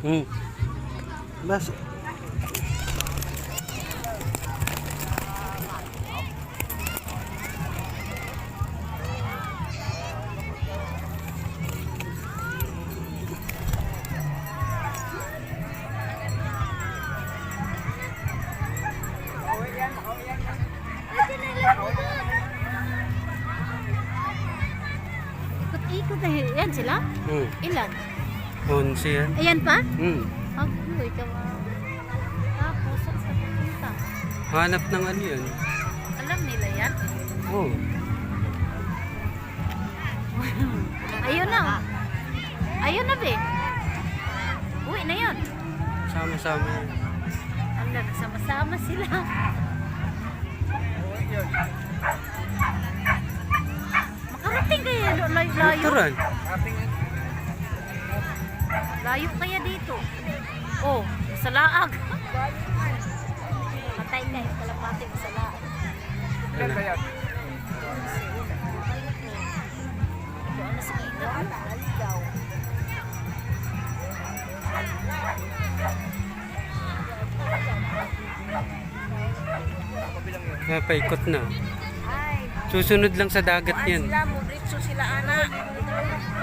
Bas. Ikot-ikot na yan sila? Ilan? 11 yan. Ayan pa? Hmm. Uy, tapos, saan sa pupunta? Hanap ng ano yun. Alam nila yan? Oo. Ayun na. Ayun na, be. Uwi na yun. Sama-sama yan. Ala, nagsama-sama sila. Makarating kaya layo. Turan. Layo kaya dito. Oh, sa laag. Patay na yung kalapati sa laag. Ano? Ano sa gita? Aligaw. Paikot na. Ay, Susunod lang sa dagat yan. sila, mudritso sila, anak.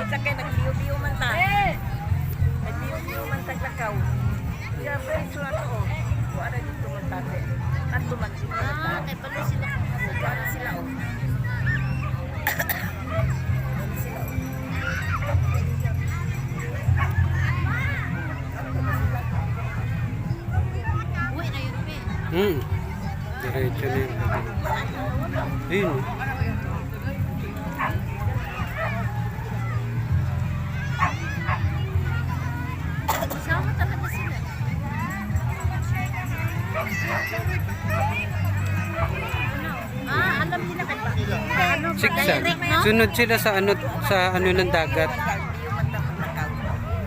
Kita kayo, nagliyo-liyo man ta. Nagliyo-liyo man taglakaw. Kaya, diretso na to, oh. Kuha na dito man tate. At tuman sila. Kaya pala sila. Kuha na sila, oh. Uwi na yun, be. Diretso na yun. Ayun. Sama talaga sila. Alam nila kay ano, Siksa. direct, no? Sunod sila sa ano ng dagat.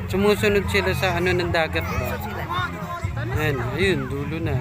Sumusunod sila sa ano ng dagat ba? Ayan, ayun, dulo na.